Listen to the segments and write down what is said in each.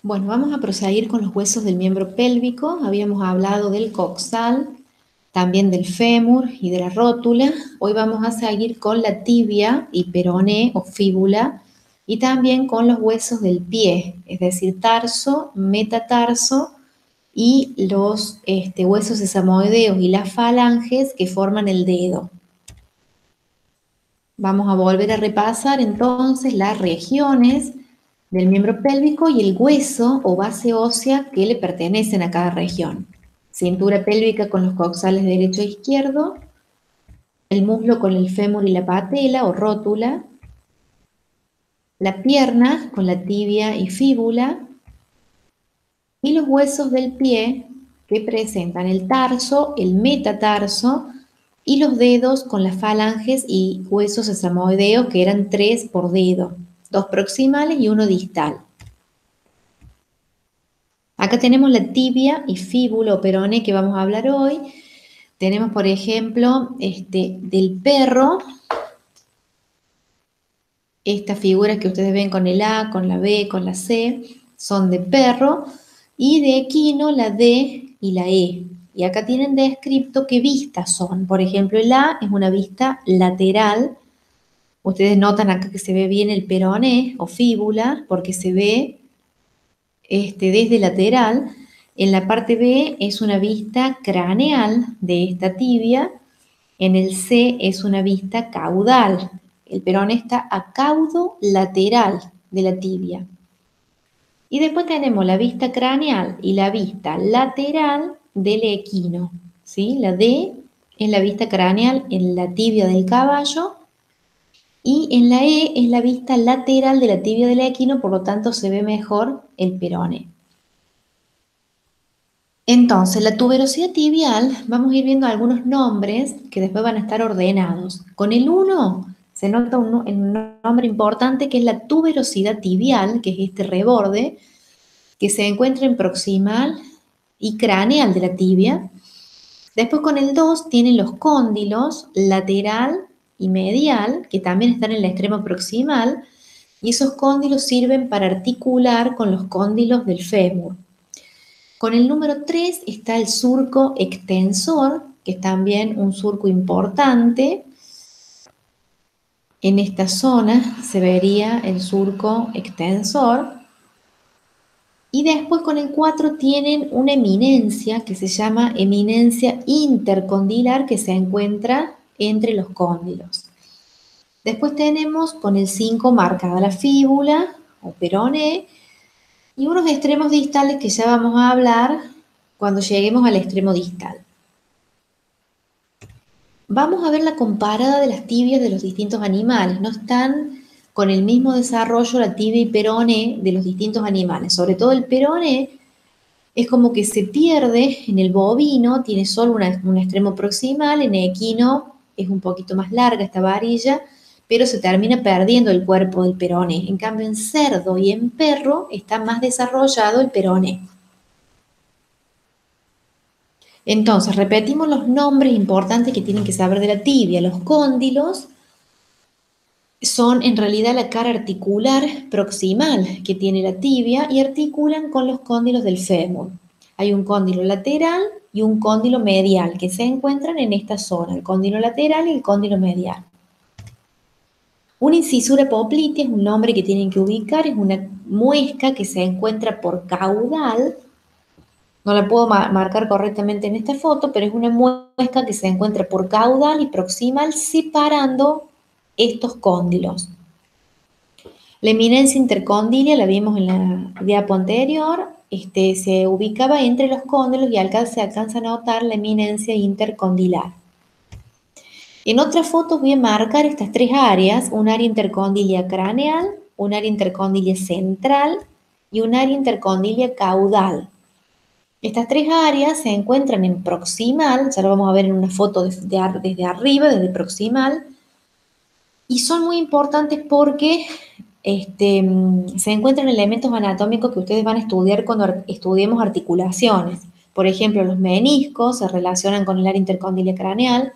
Bueno, vamos a proseguir con los huesos del miembro pélvico. Habíamos hablado del coxal, también del fémur y de la rótula. Hoy vamos a seguir con la tibia y peroné o fíbula y también con los huesos del pie, es decir, tarso, metatarso y los huesos sesamoideos y las falanges que forman el dedo. Vamos a volver a repasar entonces las regiones del miembro pélvico y el hueso o base ósea que le pertenecen a cada región. Cintura pélvica con los coxales derecho e izquierdo, el muslo con el fémur y la patela o rótula, la pierna con la tibia y fíbula, y los huesos del pie que presentan el tarso, el metatarso y los dedos con las falanges y huesos sesamoideos, que eran 3 por dedo, 2 proximales y 1 distal. Acá tenemos la tibia y fíbula o peroné que vamos a hablar hoy. Tenemos, por ejemplo, del perro, estas figuras que ustedes ven con el A, con la B, con la C, son de perro, y de equino la D y la E. Y acá tienen descrito qué vistas son. Por ejemplo, el A es una vista lateral. Ustedes notan acá que se ve bien el peroné o fíbula, porque se ve desde lateral. En la parte B es una vista craneal de esta tibia. En el C es una vista caudal. El peroné está a caudo lateral de la tibia. Y después tenemos la vista craneal y la vista lateral del equino, ¿sí? La D es la vista craneal en la tibia del caballo y en la E es la vista lateral de la tibia del equino, por lo tanto se ve mejor el peroné. Entonces, la tuberosidad tibial, vamos a ir viendo algunos nombres que después van a estar ordenados. Con el 1 se nota un nombre importante que es la tuberosidad tibial, que es este reborde, que se encuentra en proximal y craneal de la tibia. Después con el 2 tienen los cóndilos lateral y medial, que también están en el extremo proximal, y esos cóndilos sirven para articular con los cóndilos del fémur. Con el número 3 está el surco extensor, que es también un surco importante. En esta zona se vería el surco extensor. Y después con el 4 tienen una eminencia que se llama eminencia intercondilar, que se encuentra entre los cóndilos. Después tenemos con el 5 marcada la fíbula o peroné y unos extremos distales que ya vamos a hablar cuando lleguemos al extremo distal. Vamos a ver la comparada de las tibias de los distintos animales. No están con el mismo desarrollo la tibia y peroné de los distintos animales. Sobre todo el peroné es como que se pierde en el bovino, tiene solo un extremo proximal, en el equino es un poquito más larga esta varilla, pero se termina perdiendo el cuerpo del peroné. En cambio, en cerdo y en perro está más desarrollado el peroné. Entonces, repetimos los nombres importantes que tienen que saber de la tibia. Los cóndilos son en realidad la cara articular proximal que tiene la tibia y articulan con los cóndilos del fémur. Hay un cóndilo lateral y un cóndilo medial que se encuentran en esta zona, el cóndilo lateral y el cóndilo medial. Una incisura poplitea es un nombre que tienen que ubicar, es una muesca que se encuentra por caudal. No la puedo marcar correctamente en esta foto, pero es una muesca que se encuentra por caudal y proximal separando estos cóndilos. La eminencia intercondilia, la vimos en la diapo anterior, se ubicaba entre los cóndilos y acá se alcanza a notar la eminencia intercondilar. En otras fotos voy a marcar estas tres áreas, un área intercondilia craneal, un área intercondilia central y un área intercondilia caudal. Estas tres áreas se encuentran en proximal, ya lo vamos a ver en una foto desde arriba, desde proximal, y son muy importantes porque se encuentran elementos anatómicos que ustedes van a estudiar cuando estudiemos articulaciones. Por ejemplo, los meniscos se relacionan con el área intercondilia craneal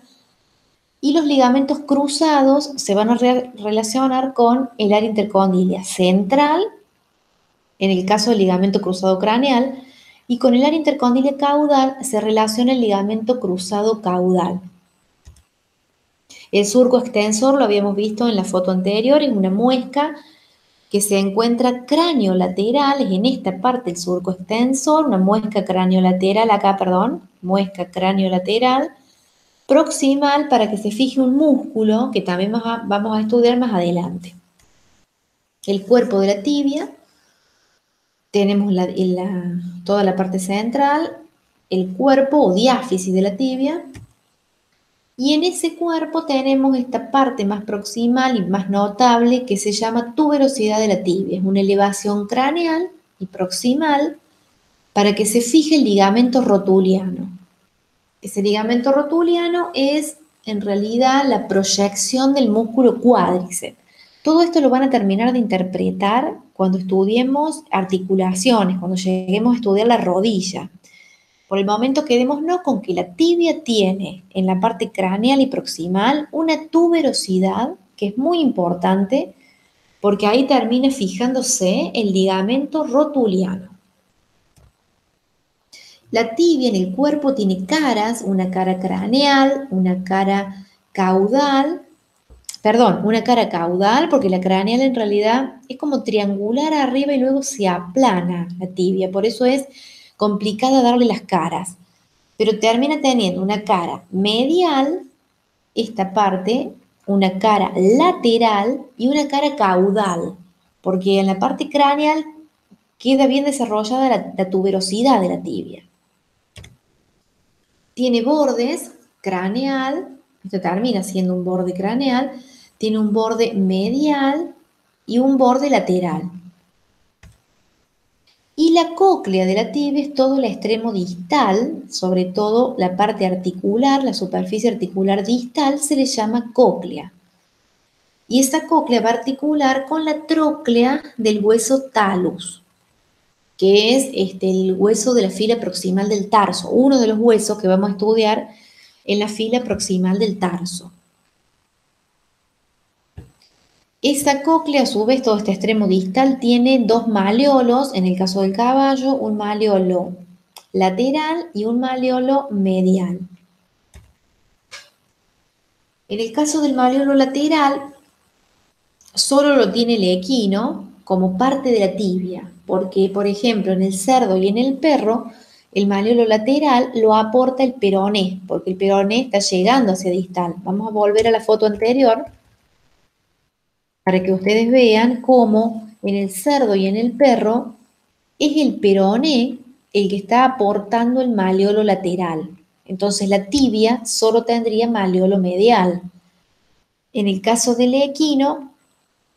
y los ligamentos cruzados se van a relacionar con el área intercondilia central en el caso del ligamento cruzado craneal, y con el área intercondyle caudal se relaciona el ligamento cruzado caudal. El surco extensor lo habíamos visto en la foto anterior, es una muesca que se encuentra craniolateral, es en esta parte el surco extensor, una muesca craniolateral, acá, perdón, muesca craniolateral, proximal para que se fije un músculo que también vamos a estudiar más adelante. El cuerpo de la tibia, tenemos toda la parte central, el cuerpo o diáfisis de la tibia, y en ese cuerpo tenemos esta parte más proximal y más notable que se llama tuberosidad de la tibia. Es una elevación craneal y proximal para que se fije el ligamento rotuliano. Ese ligamento rotuliano es en realidad la proyección del músculo cuádriceps. Todo esto lo van a terminar de interpretar cuando estudiemos articulaciones, cuando lleguemos a estudiar la rodilla. Por el momento quedémonos con que la tibia tiene en la parte craneal y proximal una tuberosidad que es muy importante porque ahí termina fijándose el ligamento rotuliano. La tibia en el cuerpo tiene caras, una cara craneal, una cara caudal, una cara caudal porque la craneal en realidad es como triangular arriba y luego se aplana la tibia, por eso es complicada darle las caras, pero termina teniendo una cara medial, esta parte, una cara lateral y una cara caudal, porque en la parte craneal queda bien desarrollada la tuberosidad de la tibia. Tiene bordes craneal, esto termina siendo un borde craneal, tiene un borde medial y un borde lateral. Y la cóclea de la tibia es todo el extremo distal, sobre todo la parte articular, la superficie articular distal se le llama cóclea. Y esta cóclea va a articular con la tróclea del hueso talus, que es el hueso de la fila proximal del tarso, uno de los huesos que vamos a estudiar en la fila proximal del tarso. Esta cóclea, a su vez, todo este extremo distal, tiene dos maleolos, en el caso del caballo, un maleolo lateral y un maleolo medial. En el caso del maleolo lateral, solo lo tiene el equino como parte de la tibia, porque, por ejemplo, en el cerdo y en el perro, el maleolo lateral lo aporta el peroné, porque el peroné está llegando hacia distal. Vamos a volver a la foto anterior para que ustedes vean cómo en el cerdo y en el perro es el peroné el que está aportando el maleolo lateral. Entonces la tibia solo tendría maleolo medial. En el caso del equino,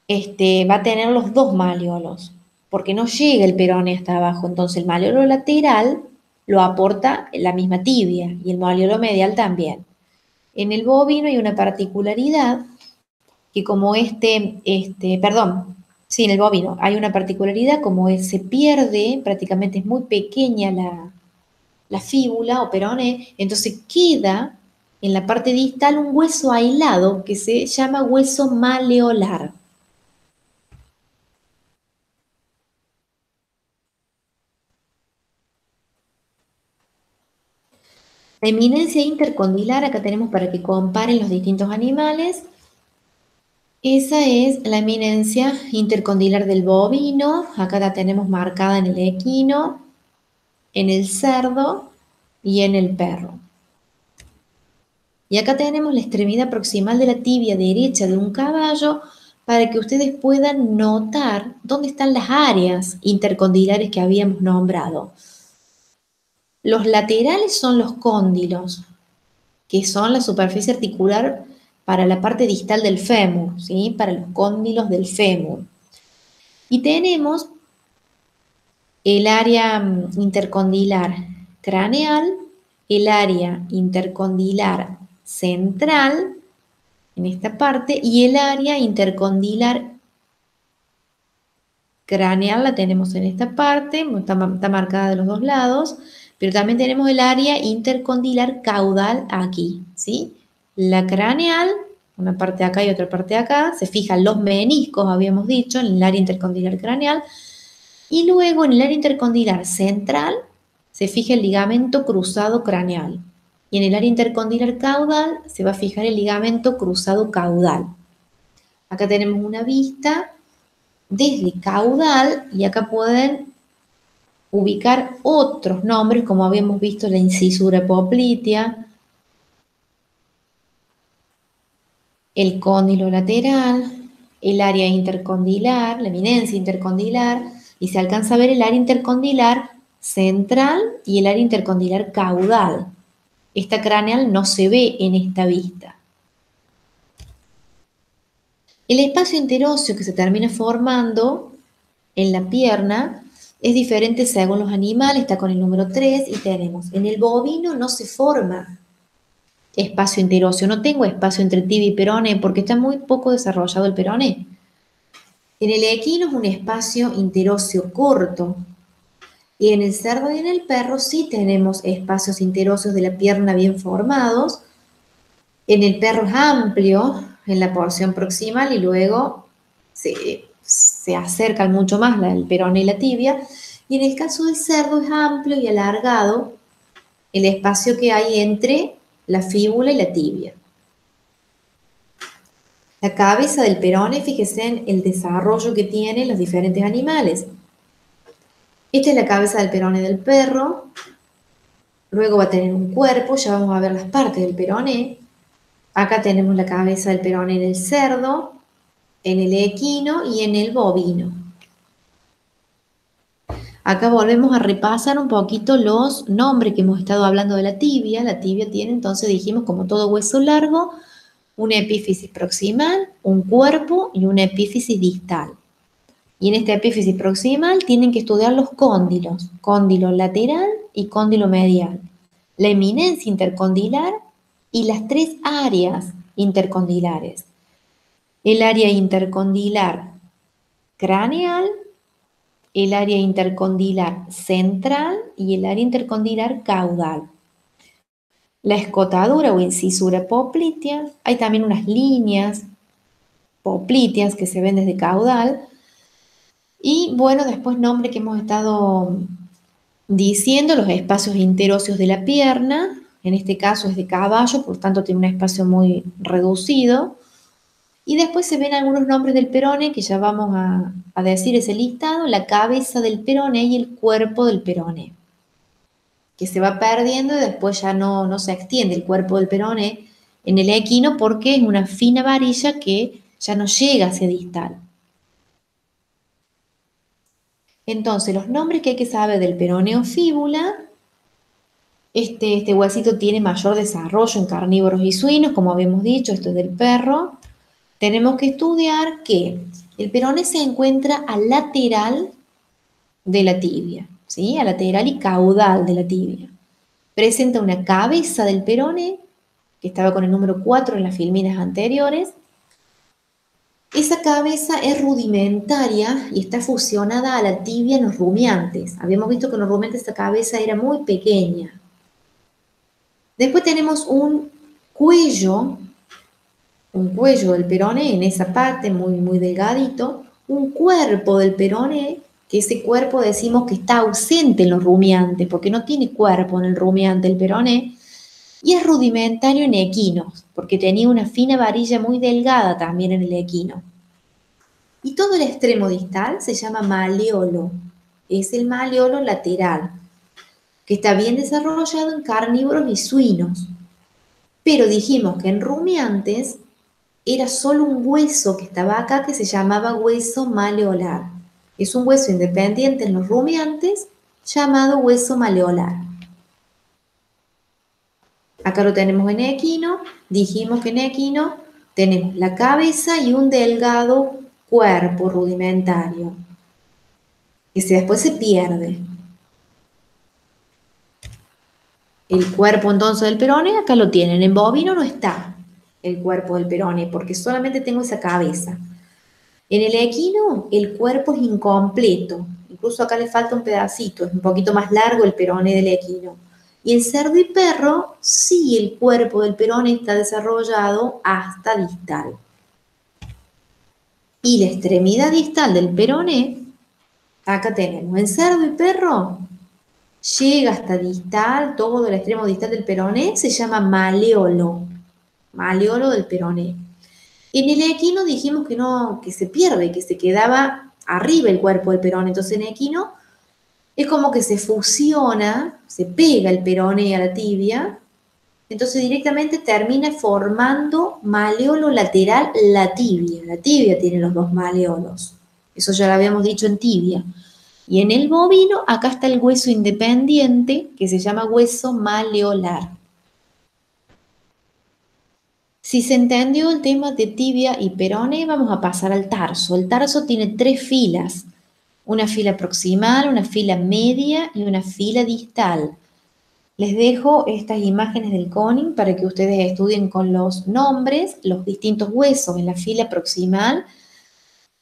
va a tener los dos maleolos, porque no llega el peroné hasta abajo. Entonces el maleolo lateral lo aporta la misma tibia y el maleolo medial también. En el bovino hay una particularidad que como en el bovino hay una particularidad como se pierde, prácticamente es muy pequeña la fíbula o peroné, entonces queda en la parte distal un hueso aislado que se llama hueso maleolar. La eminencia intercondilar, acá tenemos para que comparen los distintos animales. Esa es la eminencia intercondilar del bovino, acá la tenemos marcada en el equino, en el cerdo y en el perro. Y acá tenemos la extremidad proximal de la tibia derecha de un caballo para que ustedes puedan notar dónde están las áreas intercondilares que habíamos nombrado. Los laterales son los cóndilos, que son la superficie articular para la parte distal del fémur, ¿sí? Para los cóndilos del fémur. Y tenemos el área intercondilar craneal, el área intercondilar central, en esta parte, y el área intercondilar craneal la tenemos en esta parte, está marcada de los dos lados, pero también tenemos el área intercondilar caudal aquí, ¿sí? La craneal, una parte acá y otra parte acá, se fijan los meniscos, habíamos dicho, en el área intercondilar craneal, Y luego en el área intercondilar central se fija el ligamento cruzado craneal. Y en el área intercondilar caudal se va a fijar el ligamento cruzado caudal. Acá tenemos una vista desde caudal y acá pueden ubicar otros nombres, como habíamos visto la incisura poplitea, el cóndilo lateral, el área intercondilar, la eminencia intercondilar, y se alcanza a ver el área intercondilar central y el área intercondilar caudal. Esta craneal no se ve en esta vista. El espacio interóseo que se termina formando en la pierna es diferente según los animales, está con el número 3 y tenemos, en el bovino no se forma espacio interóseo, no tengo espacio entre tibia y peroné porque está muy poco desarrollado el peroné. En el equino es un espacio interóseo corto y en el cerdo y en el perro sí tenemos espacios interóseos de la pierna bien formados. En el perro es amplio en la porción proximal y luego se acercan mucho más el peroné y la tibia. Y en el caso del cerdo es amplio y alargado el espacio que hay entre la fíbula y la tibia. La cabeza del peroné, fíjese en el desarrollo que tienen los diferentes animales. Esta es la cabeza del peroné del perro. Luego va a tener un cuerpo, ya vamos a ver las partes del peroné. Acá tenemos la cabeza del peroné en el cerdo, en el equino y en el bovino. Acá volvemos a repasar un poquito los nombres que hemos estado hablando de la tibia. La tibia tiene, entonces dijimos, como todo hueso largo, una epífisis proximal, un cuerpo y una epífisis distal. Y en esta epífisis proximal tienen que estudiar los cóndilos, cóndilo lateral y cóndilo medial, la eminencia intercondilar y las tres áreas intercondilares. El área intercondilar craneal, el área intercondilar central y el área intercondilar caudal. La escotadura o incisura poplitea, hay también unas líneas popliteas que se ven desde caudal. Y bueno, después nombre que hemos estado diciendo, los espacios interóseos de la pierna, en este caso es de caballo, por tanto tiene un espacio muy reducido. Y después se ven algunos nombres del peroné, que ya vamos a decir ese listado, la cabeza del peroné y el cuerpo del peroné, que se va perdiendo y después ya no se extiende el cuerpo del peroné en el equino porque es una fina varilla que ya no llega hacia distal. Entonces, los nombres que hay que saber del peroneo fíbula, este huesito tiene mayor desarrollo en carnívoros y suinos, como habíamos dicho, esto es del perro. Tenemos que estudiar que el peroné se encuentra al lateral de la tibia, ¿sí? A lateral y caudal de la tibia. Presenta una cabeza del peroné, que estaba con el número 4 en las filminas anteriores. Esa cabeza es rudimentaria y está fusionada a la tibia en los rumiantes. Habíamos visto que en los rumiantes esta cabeza era muy pequeña. Después tenemos un cuello del peroné en esa parte muy delgadito, un cuerpo del peroné, que ese cuerpo decimos que está ausente en los rumiantes, porque no tiene cuerpo en el rumiante el peroné, y es rudimentario en equinos, porque tenía una fina varilla muy delgada también en el equino. Y todo el extremo distal se llama maleolo, es el maleolo lateral, que está bien desarrollado en carnívoros y suinos. Pero dijimos que en rumiantes era solo un hueso que estaba acá que se llamaba hueso maleolar. Es un hueso independiente en los rumiantes llamado hueso maleolar. Acá lo tenemos en equino. Dijimos que en equino tenemos la cabeza y un delgado cuerpo rudimentario que después se pierde. El cuerpo entonces del peroné acá lo tienen. En bovino no está el cuerpo del peroné porque solamente tengo esa cabeza. En el equino el cuerpo es incompleto, incluso acá le falta un pedacito, es un poquito más largo el peroné del equino. Y en cerdo y perro sí el cuerpo del peroné está desarrollado hasta distal. Y la extremidad distal del peroné Acá tenemos el cerdo y perro, llega hasta distal, todo el extremo distal del peroné, se llama maleolo, maleolo del peroné. En el equino dijimos que no, que se pierde, que se quedaba arriba el cuerpo del peroné, entonces en equino es como que se fusiona, se pega el peroné a la tibia, entonces directamente termina formando maleolo lateral la tibia tiene los dos maleolos, eso ya lo habíamos dicho en tibia. Y en el bovino, acá está el hueso independiente, que se llama hueso maleolar. Si se entendió el tema de tibia y peroné, vamos a pasar al tarso. El tarso tiene 3 filas, una fila proximal, una fila media y una fila distal. Les dejo estas imágenes del coning para que ustedes estudien con los nombres, los distintos huesos en la fila proximal,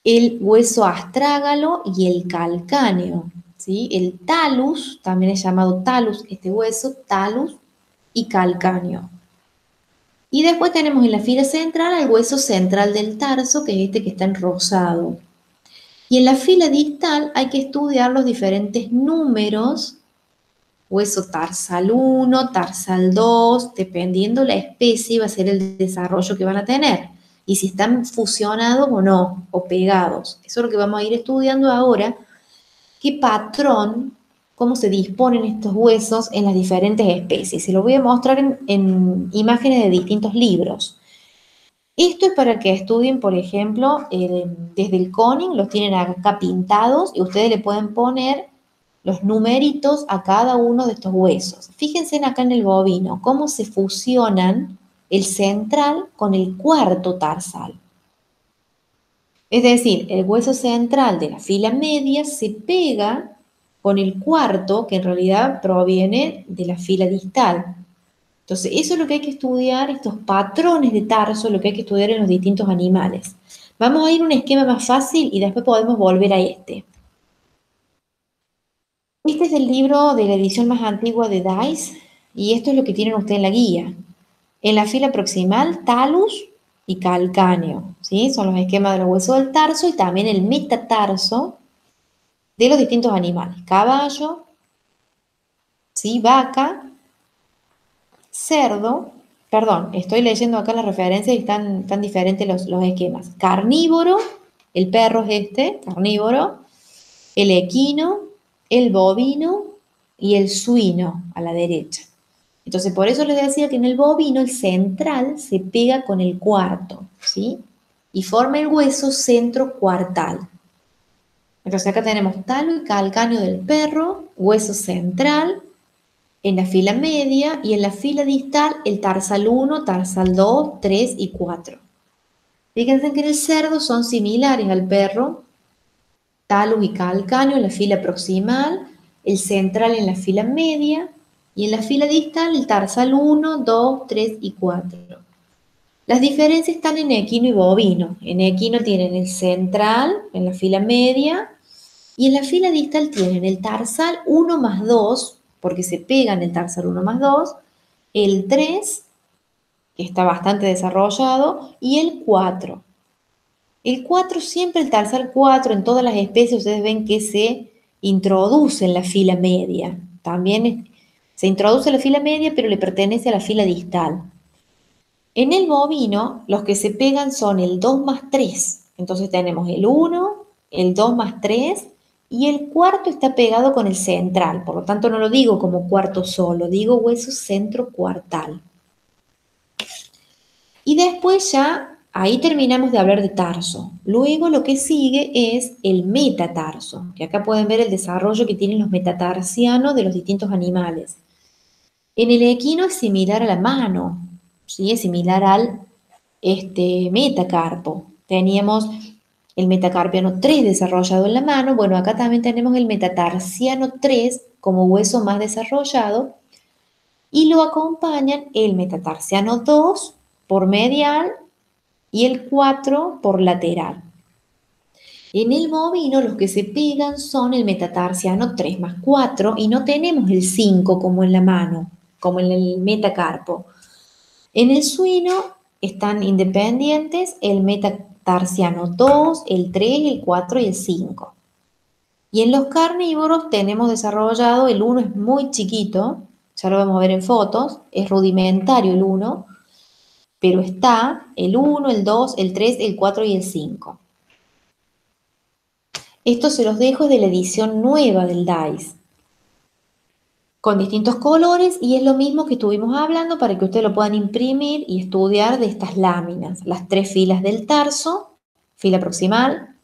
el hueso astrágalo y el calcáneo. ¿Sí? El talus, también es llamado talus, este hueso, talus y calcáneo. Y después tenemos en la fila central el hueso central del tarso, que es este que está en rosado. Y en la fila distal hay que estudiar los diferentes números, hueso tarsal 1, tarsal 2, dependiendo la especie va a ser el desarrollo que van a tener. Y si están fusionados o no, o pegados. Eso es lo que vamos a ir estudiando ahora. ¿Qué patrón, cómo se disponen estos huesos en las diferentes especies? Se lo voy a mostrar en imágenes de distintos libros. Esto es para que estudien, por ejemplo, desde el coning, los tienen acá pintados y ustedes le pueden poner los numeritos a cada uno de estos huesos. Fíjense acá en el bovino, cómo se fusionan el central con el cuarto tarsal. Es decir, el hueso central de la fila media se pega con el cuarto, que en realidad proviene de la fila distal. Entonces, eso es lo que hay que estudiar, estos patrones de tarso, lo que hay que estudiar en los distintos animales. Vamos a ir a un esquema más fácil y después podemos volver a este. Este es el libro de la edición más antigua de Dice y esto es lo que tienen ustedes en la guía. En la fila proximal, talus y calcáneo, ¿sí? Son los esquemas de los huesos del tarso y también el metatarso de los distintos animales. Caballo, ¿sí? Vaca, cerdo, perdón, estoy leyendo acá las referencias y están diferentes los esquemas. Carnívoro, el perro es este, carnívoro, el equino, el bovino y el suino a la derecha. Entonces, por eso les decía que en el bovino el central se pega con el cuarto, ¿sí? Y forma el hueso centrocuartal. Entonces acá tenemos talo y calcáneo del perro, hueso central, en la fila media y en la fila distal el tarsal 1, tarsal 2, 3 y 4. Fíjense que en el cerdo son similares al perro, talus y calcáneo en la fila proximal, el central en la fila media y en la fila distal el tarsal 1, 2, 3 y 4. Las diferencias están en equino y bovino. En equino tienen el central en la fila media y en la fila distal tienen el tarsal 1 más 2, porque se pegan el tarsal 1 más 2, el 3, que está bastante desarrollado, y el 4. El 4 siempre, el tarsal 4, en todas las especies ustedes ven que se introduce en la fila media. También se introduce en la fila media, pero le pertenece a la fila distal. En el bovino, los que se pegan son el 2 más 3. Entonces tenemos el 1, el 2 más 3, y el cuarto está pegado con el central. Por lo tanto, no lo digo como cuarto solo, digo hueso centrocuartal. Y después ya, ahí terminamos de hablar de tarso. Luego lo que sigue es el metatarso, que acá pueden ver el desarrollo que tienen los metatarsianos de los distintos animales. En el equino es similar a la mano, ¿sí? Es similar al metacarpo. Teníamos el metacarpiano 3 desarrollado en la mano, bueno, acá también tenemos el metatarsiano 3 como hueso más desarrollado y lo acompañan el metatarsiano 2 por medial y el 4 por lateral. En el bovino los que se pegan son el metatarsiano 3 más 4 y no tenemos el 5 como en la mano, como en el metacarpo. En el suino están independientes el metatarsiano 2, el 3, el 4 y el 5. Y en los carnívoros tenemos desarrollado, el 1 es muy chiquito, ya lo vamos a ver en fotos, es rudimentario el 1, pero está el 1, el 2, el 3, el 4 y el 5. Esto se los dejo de la edición nueva del DICE, con distintos colores, y es lo mismo que estuvimos hablando para que ustedes lo puedan imprimir y estudiar de estas láminas. Las 3 filas del tarso, fila proximal,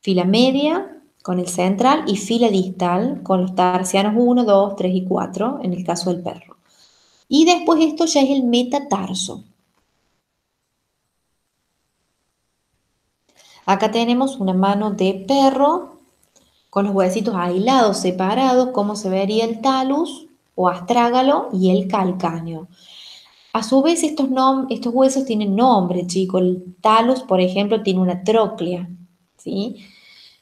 fila media con el central y fila distal con los tarsianos 1, 2, 3 y 4 en el caso del perro. Y después esto ya es el metatarso. Acá tenemos una mano de perro con los huesitos aislados, separados, cómo se vería el talus o astrágalo y el calcáneo. A su vez, estos huesos tienen nombre, chicos. El talus, por ejemplo, tiene una tróclea, ¿sí?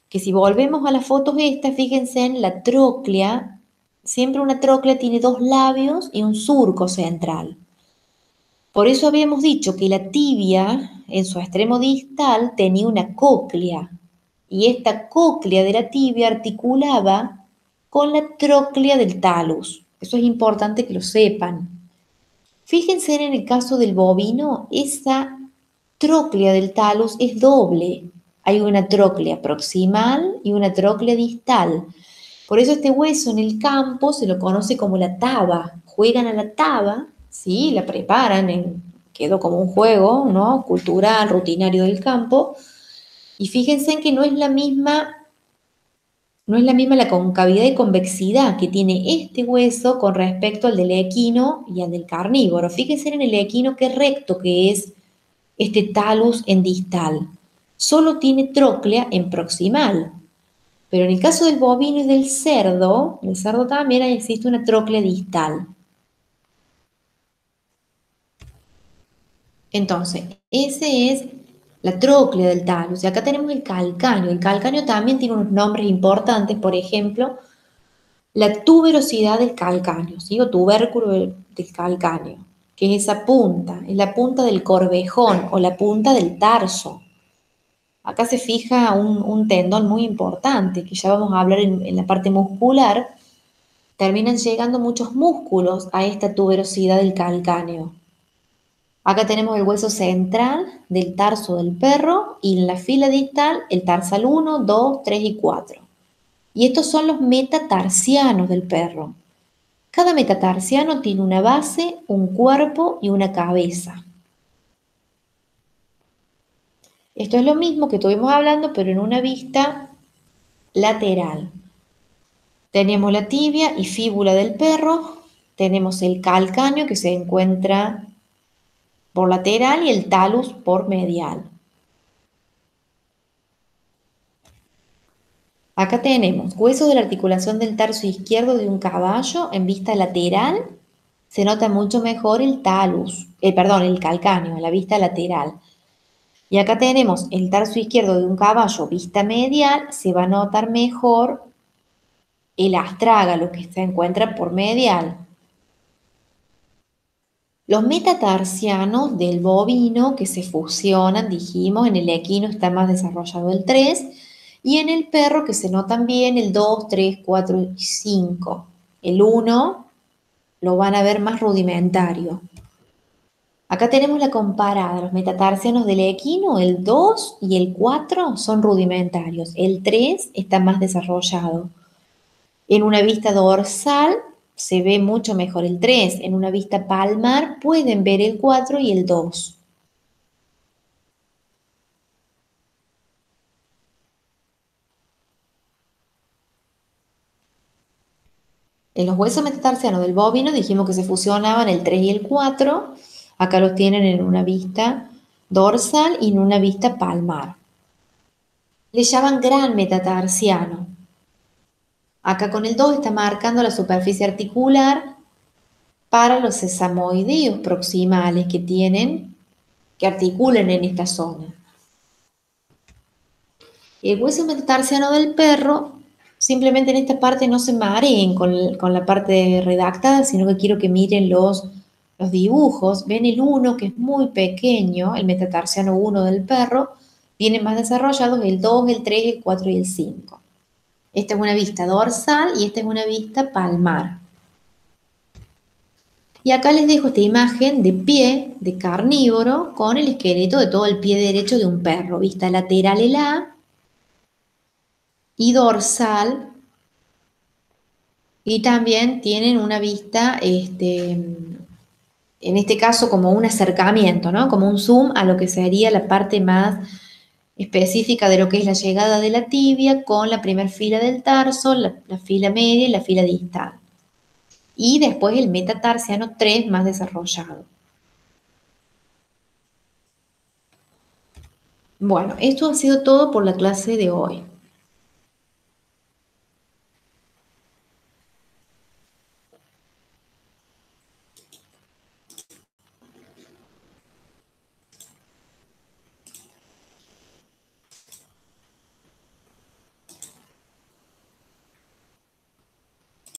Que si volvemos a las fotos estas, fíjense en la tróclea, siempre una tróclea tiene 2 labios y un surco central. Por eso habíamos dicho que la tibia, en su extremo distal, tenía una cóclea, y esta cóclea de la tibia articulaba con la tróclea del talus. Eso es importante que lo sepan. Fíjense en el caso del bovino, esa tróclea del talus es doble. Hay una tróclea proximal y una tróclea distal. Por eso este hueso en el campo se lo conoce como la taba. Juegan a la taba, ¿sí? La preparan, quedó como un juego, ¿no? Cultural, rutinario del campo. Y fíjense en que no es la misma la concavidad y convexidad que tiene este hueso con respecto al del equino y al del carnívoro. Fíjense en el equino qué recto que es este talus en distal. Solo tiene tróclea en proximal. Pero en el caso del bovino y del cerdo, el cerdo también existe una tróclea distal. Entonces, ese es la tróclea del talus. Y acá tenemos el calcáneo. El calcáneo también tiene unos nombres importantes, por ejemplo, la tuberosidad del calcáneo, ¿sí? O tubérculo del calcáneo, que es esa punta, es la punta del corvejón o la punta del tarso. Acá se fija un tendón muy importante, que ya vamos a hablar en la parte muscular. Terminan llegando muchos músculos a esta tuberosidad del calcáneo. Acá tenemos el hueso central del tarso del perro y en la fila distal el tarsal 1, 2, 3 y 4. Y estos son los metatarsianos del perro. Cada metatarsiano tiene una base, un cuerpo y una cabeza. Esto es lo mismo que estuvimos hablando, pero en una vista lateral. Tenemos la tibia y fíbula del perro, tenemos el calcáneo que se encuentra por lateral y el talus por medial. Acá tenemos hueso de la articulación del tarso izquierdo de un caballo en vista lateral. Se nota mucho mejor el el calcáneo, en la vista lateral. Y acá tenemos el tarso izquierdo de un caballo, vista medial, se va a notar mejor el astrágalo que se encuentra por medial. Los metatarsianos del bovino que se fusionan, dijimos, en el equino está más desarrollado el 3, y en el perro que se notan bien el 2, 3, 4 y 5. El 1 lo van a ver más rudimentario. Acá tenemos la comparada, los metatarsianos del equino, el 2 y el 4 son rudimentarios, el 3 está más desarrollado. En una vista dorsal se ve mucho mejor el 3, en una vista palmar pueden ver el 4 y el 2. En los huesos metatarsianos del bovino dijimos que se fusionaban el 3 y el 4, acá los tienen en una vista dorsal y en una vista palmar. Le llaman gran metatarsiano. Acá con el 2 está marcando la superficie articular para los sesamoideos proximales que articulan en esta zona. El hueso metatarsiano del perro, simplemente en esta parte no se mareen con la parte redactada, sino que quiero que miren los dibujos. Ven el 1 que es muy pequeño, el metatarsiano 1 del perro, vienen más desarrollados el 2, el 3, el 4 y el 5. Esta es una vista dorsal y esta es una vista palmar. Y acá les dejo esta imagen de pie de carnívoro con el esqueleto de todo el pie derecho de un perro. Vista lateral el A y dorsal. Y también tienen una vista, en este caso como un acercamiento, ¿no? Como un zoom a lo que sería la parte más específica de lo que es la llegada de la tibia con la primera fila del tarso, la fila media y la fila distal. Y después el metatarsiano 3 más desarrollado. Bueno, esto ha sido todo por la clase de hoy.